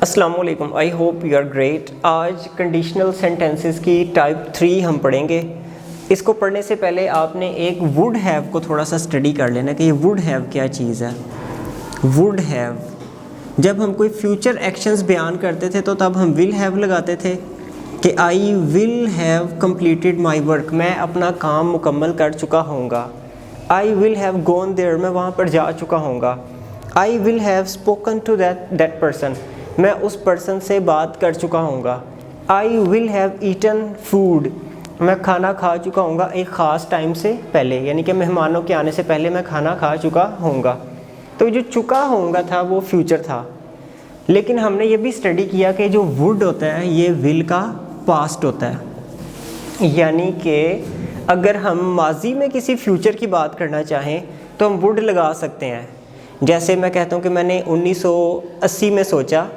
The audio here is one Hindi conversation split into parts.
अस्सलाम वालेकुम, I hope you are great. आज कंडीशनल सेंटेंसेस की टाइप 3 हम पढ़ेंगे। इसको पढ़ने से पहले आपने एक वुड हैव को थोड़ा सा स्टडी कर लेना कि ये वुड हैव क्या चीज़ है। वुड हैव, जब हम कोई फ्यूचर एक्शंस बयान करते थे तो तब हम विल हैव लगाते थे कि I will have completed my work, मैं अपना काम मुकम्मल कर चुका होऊंगा। I will have gone there, मैं वहाँ पर जा चुका होऊंगा। I will have spoken to that person, मैं उस पर्सन से बात कर चुका होऊंगा। I will have eaten food, मैं खाना खा चुका होऊंगा एक ख़ास टाइम से पहले, यानी कि मेहमानों के आने से पहले मैं खाना खा चुका होऊंगा। तो जो चुका होऊंगा था वो फ्यूचर था। लेकिन हमने ये भी स्टडी किया कि जो वुड होता है ये विल का पास्ट होता है, यानी कि अगर हम माजी में किसी फ्यूचर की बात करना चाहें तो हम वुड लगा सकते हैं। जैसे मैं कहता हूँ कि मैंने 1980 में सोचा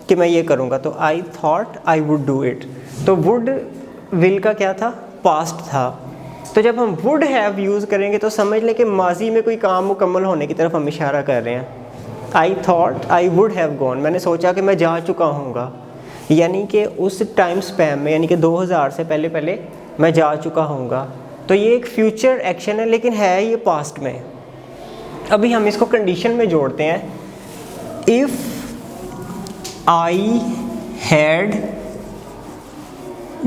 कि मैं ये करूँगा, तो I thought I would do it. तो वुड विल का क्या था? पास्ट था। तो जब हम वुड हैव यूज़ करेंगे तो समझ लें कि माजी में कोई काम मुकम्मल होने की तरफ हम इशारा कर रहे हैं। I thought I would have gone, मैंने सोचा कि मैं जा चुका हूँगा, यानी कि उस टाइम स्पैम में, यानी कि 2000 से पहले मैं जा चुका हूँगा। तो ये एक फ्यूचर एक्शन है लेकिन है ये पास्ट में। अभी हम इसको कंडीशन में जोड़ते हैं। If I had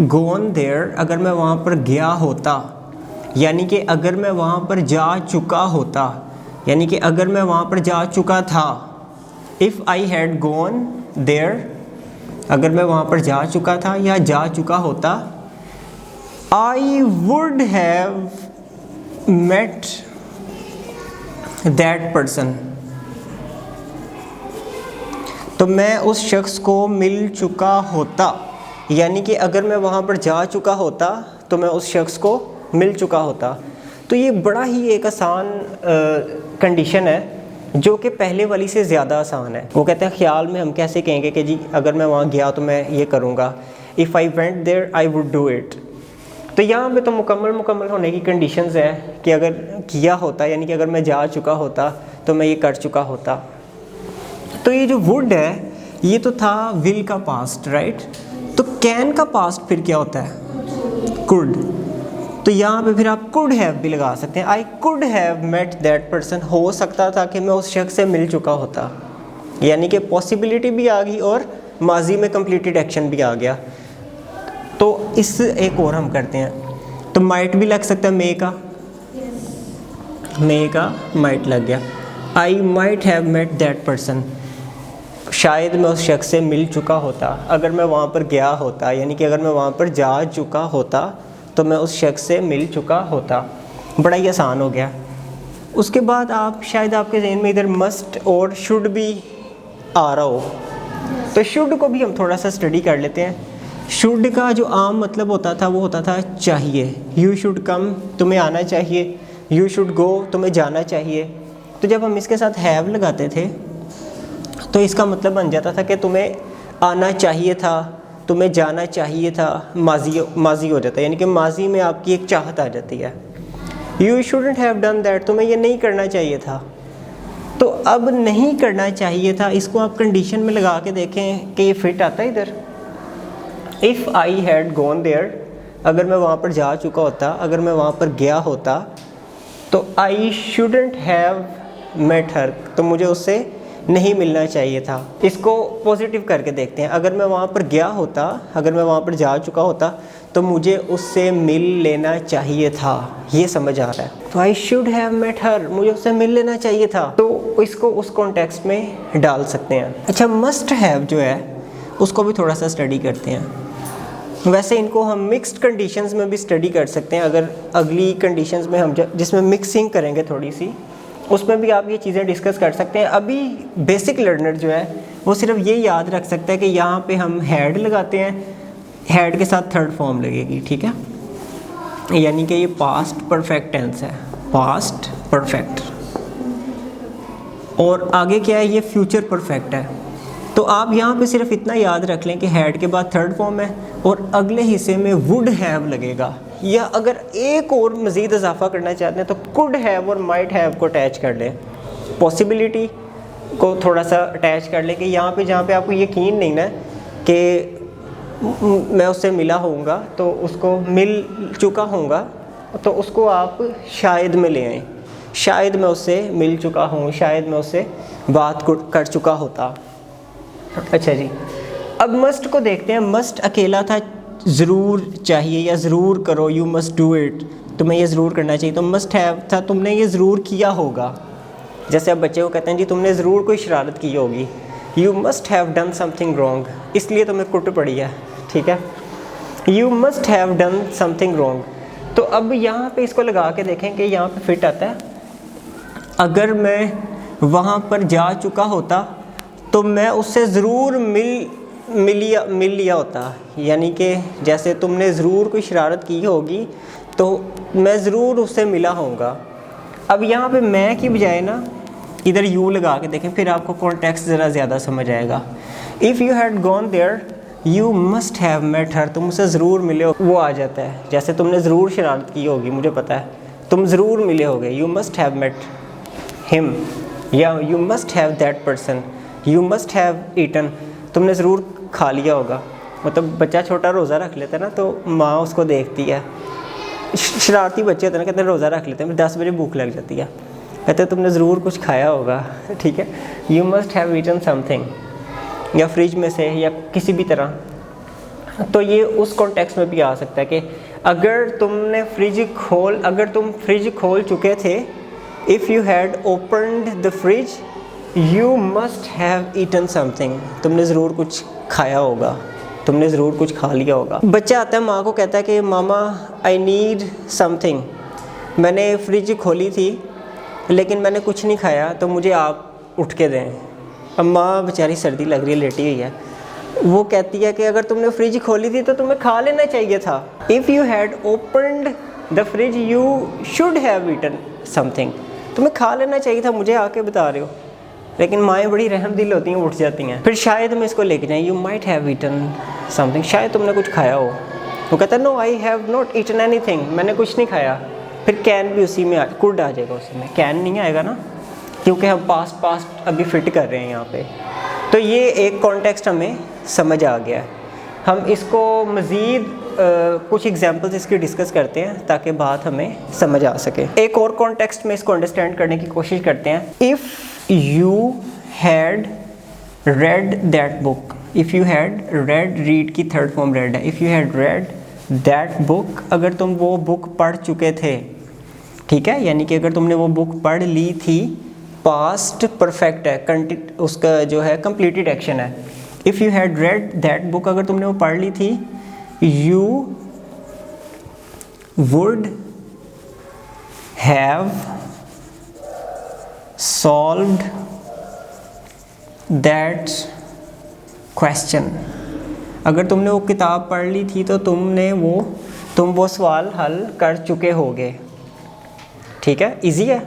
gone there, अगर मैं वहाँ पर गया होता, यानी कि अगर मैं वहाँ पर जा चुका होता, यानी कि अगर मैं वहाँ पर जा चुका था। If I had gone there, अगर मैं वहाँ पर जा चुका था या जा चुका होता। I would have met that person, तो मैं उस शख्स को मिल चुका होता, यानी कि अगर मैं वहाँ पर जा चुका होता तो मैं उस शख्स को मिल चुका होता। तो ये बड़ा ही एक आसान कंडीशन है जो कि पहले वाली से ज़्यादा आसान है। वो कहते हैं ख्याल में हम कैसे कहेंगे कि जी अगर मैं वहाँ गया तो मैं ये करूँगा। If I went there I would do it. तो यहाँ पे तो मुकम्मल होने की कंडीशंस है कि अगर किया होता, यानी कि अगर मैं जा चुका होता तो मैं ये कर चुका होता। तो ये जो वुड है ये तो था विल का पास्ट, राइट। तो कैन का पास्ट फिर क्या होता है? कुड। तो यहाँ पे फिर आप कुड हैव भी लगा सकते हैं। I could have met that person, हो सकता था कि मैं उस शख्स से मिल चुका होता, यानी कि पॉसिबिलिटी भी आ गई और माजी में कंप्लीटेड एक्शन भी आ गया। तो इस एक और हम करते हैं। तो माइट भी लग सकता है, मे का माइट लग गया। I might have met that person, शायद मैं उस शख्स से मिल चुका होता अगर मैं वहाँ पर गया होता, यानी कि अगर मैं वहाँ पर जा चुका होता तो मैं उस शख्स से मिल चुका होता। बड़ा ही आसान हो गया। उसके बाद आप शायद आपके ज़हन में इधर मस्ट और शुड भी आ रहा हो, तो शुड को भी हम थोड़ा सा स्टडी कर लेते हैं। शुड का जो आम मतलब होता था वो होता था चाहिए। यू शुड कम, तुम्हें आना चाहिए। यू शुड गो, तुम्हें जाना चाहिए। तो जब हम इसके साथ हैव लगाते थे तो इसका मतलब बन जाता था कि तुम्हें आना चाहिए था, तुम्हें जाना चाहिए था। माजी हो जाता है, यानी कि माजी में आपकी एक चाहत आ जाती है। You shouldn't have done that, तुम्हें ये नहीं करना चाहिए था। तो अब नहीं करना चाहिए था, इसको आप कंडीशन में लगा के देखें कि ये फिट आता है इधर। If I had gone there, अगर मैं वहाँ पर जा चुका होता, अगर मैं वहाँ पर गया होता, तो I shouldn't have met her, तो मुझे उससे नहीं मिलना चाहिए था। इसको पॉजिटिव करके देखते हैं। अगर मैं वहाँ पर गया होता, अगर मैं वहाँ पर जा चुका होता तो मुझे उससे मिल लेना चाहिए था। ये समझ आ रहा है? तो I should have met her, मुझे उससे मिल लेना चाहिए था। तो इसको उस कॉन्टेक्स्ट में डाल सकते हैं। अच्छा, मस्ट हैव जो है उसको भी थोड़ा सा स्टडी करते हैं। वैसे इनको हम मिक्स्ड कंडीशंस में भी स्टडी कर सकते हैं। अगर अगली कंडीशंस में हम जिसमें मिक्सिंग करेंगे थोड़ी सी, उसमें भी आप ये चीज़ें डिस्कस कर सकते हैं। अभी बेसिक लर्नर जो है वो सिर्फ ये याद रख सकता है कि यहाँ पे हम हैड लगाते हैं, हैड के साथ थर्ड फॉर्म लगेगी, ठीक है, यानी कि ये पास्ट परफेक्ट टेंस है, पास्ट परफेक्ट। और आगे क्या है? ये फ्यूचर परफेक्ट है। तो आप यहाँ पे सिर्फ इतना याद रख लें कि हैड के बाद थर्ड फॉर्म है और अगले हिस्से में वुड हैव लगेगा। या अगर एक और मज़ीद इजाफा करना चाहते हैं तो कुड हैव और माइट हैव को अटैच कर लें। पॉसिबिलिटी को थोड़ा सा अटैच कर ले कि यहाँ पे जहाँ पे आपको यकीन नहीं ना कि मैं उससे मिला होऊंगा तो उसको मिल चुका होऊंगा, तो उसको आप शायद में ले आएँ। शायद मैं उससे मिल चुका हूँ, शायद मैं उससे बात कर चुका होता। अच्छा जी, अब मस्ट को देखते हैं। मस्ट अकेला था, ज़रूर चाहिए या ज़रूर करो, यू मस्ट डू इट, तुम्हें ये ज़रूर करना चाहिए। तो मस्ट हैव था, तुमने ये ज़रूर किया होगा। जैसे अब बच्चे को कहते हैं जी तुमने ज़रूर कोई शरारत की होगी, you must have done something wrong, इसलिए तुम्हें कुट पड़ी है। ठीक है, you must have done something wrong. तो अब यहाँ पे इसको लगा के देखें कि यहाँ पे फिट आता है। अगर मैं वहाँ पर जा चुका होता तो मैं उससे ज़रूर मिल लिया होता, यानी कि जैसे तुमने ज़रूर कोई शरारत की होगी तो मैं ज़रूर उससे मिला होऊंगा। अब यहाँ पे मैं की बजाय ना इधर यू लगा के देखें, फिर आपको कॉन्टेक्स्ट ज़रा ज़्यादा समझ आएगा। If you had gone there you must have met her, तुम उससे ज़रूर मिले हो, वो आ जाता है। जैसे तुमने ज़रूर शरारत की होगी, मुझे पता है, तुम ज़रूर मिले होगे, you must have met him, या you must have that person, you must have eaten, तुमने ज़रूर खा लिया होगा। मतलब बच्चा छोटा रोज़ा रख लेता है ना, तो माँ उसको देखती है, शरारती बच्चे होते हैं ना, कहते हैं रोज़ा रख लेते हैं, 10 बजे भूख लग जाती है, कहते हैं तुमने ज़रूर कुछ खाया होगा। ठीक है, you must have eaten something, या फ्रिज में से या किसी भी तरह। तो ये उस कॉन्टेक्स्ट में भी आ सकता है कि अगर तुम फ्रिज खोल चुके थे, if you had opened the fridge you must have eaten something, तुमने ज़रूर कुछ खाया होगा, तुमने ज़रूर कुछ खा लिया होगा। बच्चा आता है, माँ को कहता है कि मामा आई नीड समथिंग, मैंने फ्रिज खोली थी लेकिन मैंने कुछ नहीं खाया, तो मुझे आप उठ के दें। अब माँ बेचारी सर्दी लग रही है, लेटी हुई है, वो कहती है कि अगर तुमने फ्रिज खोली थी तो तुम्हें खा लेना चाहिए था। If you had opened the fridge you should have eaten something, तुम्हें खा लेना चाहिए था, मुझे आके बता रहे हो। लेकिन माएँ बड़ी रहम दिल होती हैं, उठ जाती हैं। फिर शायद में इसको लेके जाएं, you might have eaten something, शायद तुमने कुछ खाया हो। वो कहता है no I have not eaten anything, मैंने कुछ नहीं खाया। फिर कैन भी उसी में कुड आ जाएगा, उसी में कैन नहीं आएगा ना, क्योंकि हम पास्ट अभी फिट कर रहे हैं यहाँ पे। तो ये एक कॉन्टेक्स्ट हमें समझ आ गया है। हम इसको मज़ीद कुछ एग्जांपल्स इसकी डिस्कस करते हैं ताकि बात हमें समझ आ सके। एक और कॉन्टेक्स्ट में इसको अंडरस्टैंड करने की कोशिश करते हैं। If you had read that book, if you had read, read की थर्ड फॉर्म रेड है। If you had read that book, अगर तुम वो बुक पढ़ चुके थे, ठीक है, यानी कि अगर तुमने वो बुक पढ़ ली थी, पास्ट परफेक्ट है, उसका जो है कंप्लीटेड एक्शन है। If you had read that book, अगर तुमने वो पढ़ ली थी, you would have solved that question, अगर तुमने वो किताब पढ़ ली थी तो तुम वो सवाल हल कर चुके होगे। ठीक है, इजी है।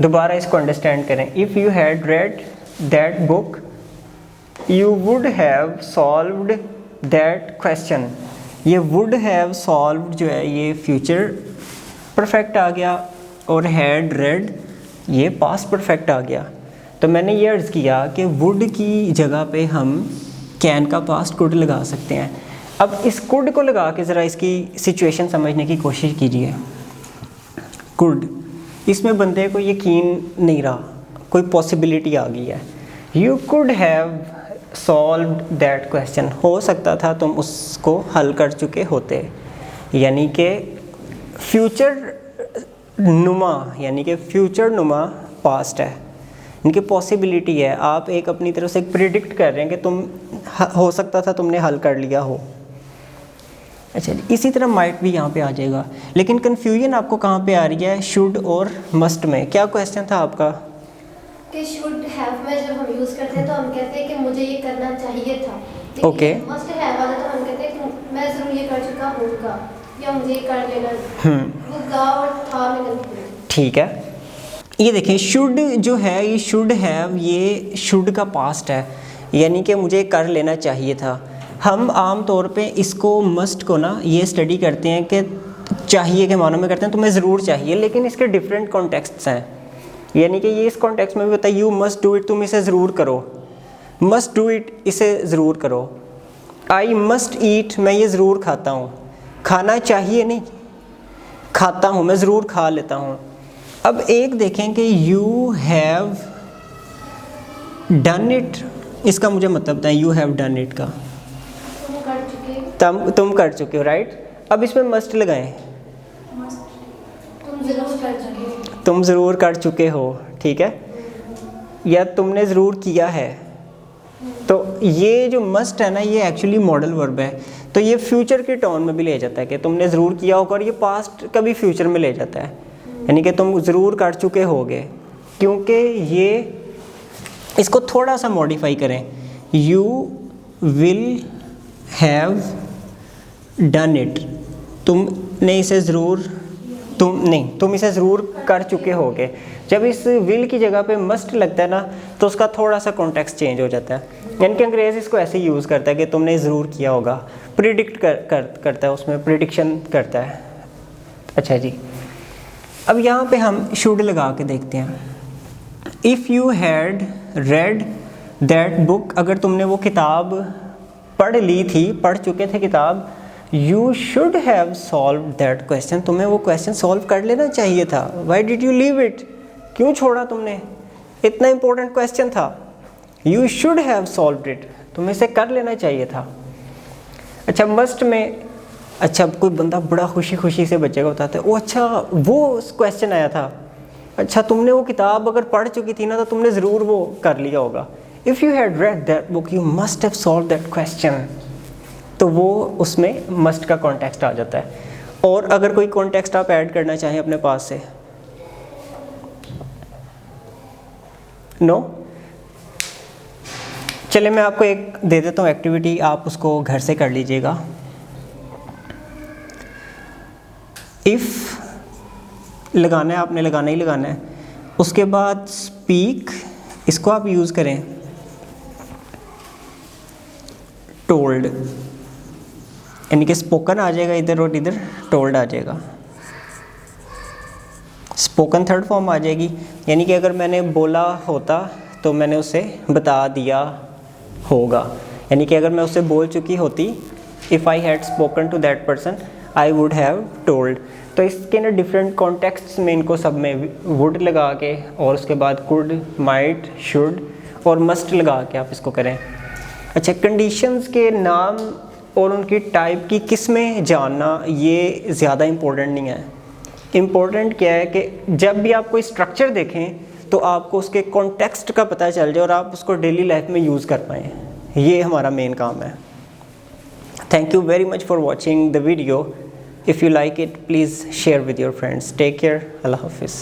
दोबारा इसको अंडरस्टैंड करें। If you had read that book you would have solved that question. ये वुड हैव सॉल्व्ड जो है ये फ्यूचर परफेक्ट आ गया, और हैड रेड ये पास्ट परफेक्ट आ गया। तो मैंने ये अर्ज़ किया कि वुड की जगह पे हम कैन का पास्ट कुड लगा सकते हैं। अब इस कुड को लगा के ज़रा इसकी सिचुएशन समझने की कोशिश कीजिए। कुड, इसमें बंदे को यकीन नहीं रहा, कोई पॉसिबिलिटी आ गई है। You could have solved that question, हो सकता था तुम उसको हल कर चुके होते, यानी कि फ्यूचर नुमा, यानी कि फ्यूचर नुमा पास्ट है, इनकी पॉसिबिलिटी है। आप एक अपनी तरफ से प्रिडिक्ट कर रहे हैं कि तुम हो सकता था तुमने हल कर लिया हो। अच्छा, इसी तरह माइट भी यहाँ पे आ जाएगा, लेकिन कन्फ्यूजन आपको कहाँ पे आ रही है, शुड और मस्ट में। क्या क्वेश्चन था आपका? कि शुड हैव में जब हम यूज़ करते हैं तो हम कहते हैं कि मुझे ये करना चाहिए था। ओके। मस्ट हैव वाला तो हम कहते हैं कि मैं ज़रूर ये कर चुका हूँगा या मुझे ये कर लेना। वो गा और था में कन्फ्यूजन। ठीक है, ये देखें, शुड जो है ये शुड हैव, ये शुड का पास्ट है, यानी कि मुझे कर लेना चाहिए था। हम आम तौर पे इसको मस्ट को ना ये स्टडी करते हैं कि चाहिए के मानों में करते हैं, तुम्हें ज़रूर चाहिए, लेकिन इसके डिफरेंट कॉन्टेक्स्ट्स हैं। यानी कि ये इस कॉन्टेक्स्ट में भी होता है यू मस्ट डू इट, तुम इसे ज़रूर करो, मस्ट डू इट, इसे ज़रूर करो। आई मस्ट ईट, मैं ये ज़रूर खाता हूँ, खाना चाहिए नहीं, खाता हूँ, मैं ज़रूर खा लेता हूँ। अब एक देखें कि यू हैव डन इट, इसका मुझे मतलब था यू हैव डन इट का तुम कर चुके, तुम कर चुके हो, राइट। अब इसमें मस्ट लगाएं, तुम जरूर कर चुके हो, तुम ज़रूर कर चुके हो, ठीक है, या तुमने ज़रूर किया है। तो ये जो मस्ट है ना, ये एक्चुअली मॉडल वर्ब है, तो ये फ्यूचर के टोन में भी ले जाता है कि तुमने ज़रूर किया होगा, और ये पास्ट का भी फ्यूचर में ले जाता है, यानी कि तुम ज़रूर कर चुके होगे। क्योंकि ये इसको थोड़ा सा मॉडिफाई करें, you will have done it, तुमने इसे ज़रूर, तुम इसे ज़रूर कर चुके होगे। जब इस विल की जगह पे मस्ट लगता है ना, तो उसका थोड़ा सा कॉन्टेक्स्ट चेंज हो जाता है। यानी कि अंग्रेज़ इसको ऐसे यूज़ करता है कि तुमने ज़रूर किया होगा, प्रिडिक्ट करता है, उसमें प्रिडिक्शन करता है। अच्छा जी, अब यहाँ पे हम शुड लगा के देखते हैं। If you had read that book, अगर तुमने वो किताब पढ़ ली थी, पढ़ चुके थे किताब, you should have solve that question, तुम्हें वो क्वेश्चन सॉल्व कर लेना चाहिए था। Why did you leave it, क्यों छोड़ा तुमने, इतना इंपॉर्टेंट क्वेश्चन था। You should have solve it, तुम्हें इसे कर लेना चाहिए था। अच्छा, मस्ट में, अच्छा कोई बंदा बड़ा खुशी खुशी से बच्चे को बताता है, ओ अच्छा वो क्वेश्चन आया था, अच्छा तुमने वो किताब अगर पढ़ चुकी थी ना, तो तुमने ज़रूर वो कर लिया होगा। If you had read that book you must have solve that question, तो वो उसमें मस्ट का कॉन्टेक्स्ट आ जाता है। और अगर कोई कॉन्टेक्स्ट आप ऐड करना चाहें अपने पास से, नो, चलिए मैं आपको एक दे देता हूँ एक्टिविटी, आप उसको घर से कर लीजिएगा। इफ़ लगाना है, आपने लगाना ही लगाना है, उसके बाद स्पीक, इसको आप यूज़ करें टोल्ड, यानी कि स्पोकन आ जाएगा इधर और इधर टोल्ड आ जाएगा। स्पोकन थर्ड फॉर्म आ जाएगी, यानी कि अगर मैंने बोला होता तो मैंने उसे बता दिया होगा, यानी कि अगर मैं उससे बोल चुकी होती, if I had spoken to that person I would have told. तो इसके ना डिफरेंट कॉन्टेक्स्ट्स में इनको सब में वुड लगा के, और उसके बाद कुड, माइट, शुड और मस्ट लगा के आप इसको करें। अच्छा, कंडीशंस के नाम और उनकी टाइप की किस्में जानना ये ज़्यादा इम्पोर्टेंट नहीं है। इम्पोर्टेंट क्या है कि जब भी आप कोई स्ट्रक्चर देखें तो आपको उसके कॉन्टेक्स्ट का पता चल जाए और आप उसको डेली लाइफ में यूज़ कर पाएँ, ये हमारा मेन काम है। Thank you very much for watching the video. If you like it, please share with your friends. Take care. Allah Hafiz.